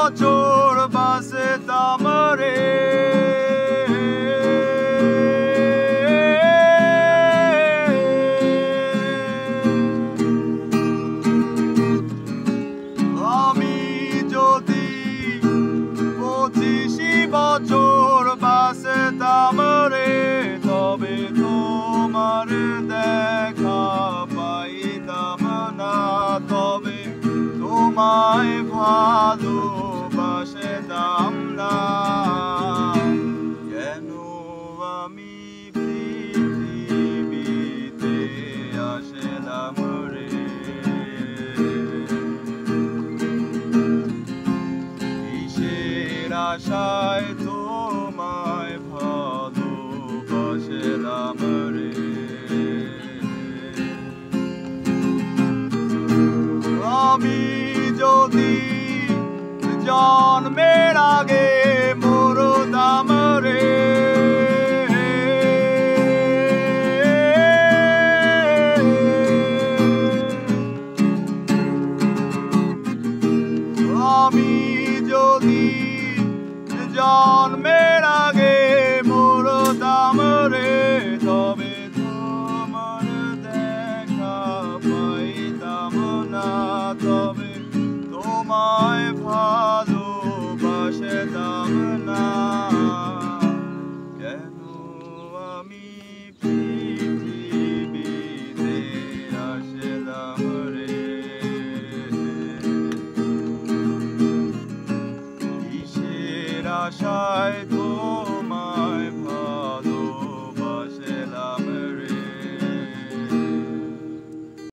বছর বাঁচতাম রে। আমি যদি 25 বছর বাঁচতাম রে, তবে তোমার দেখা পাইতাম না, তবে তোমায় ভালোবাসতাম না। কেন আমি পৃথিবীতে আসলাম রে? কিসের আশায় তোমায় ভালোবাসলাম রে? আমি যদি জন্মের আগে মরতাম রে, আমি যদি জন্মের আগে মরতাম রে, তবে তোমার দেখা পাইতাম না, তবে তোমায় ভালোবাসতাম না। কেন আমি পৃথিবীতে আসলাম রে? কিসের আশায়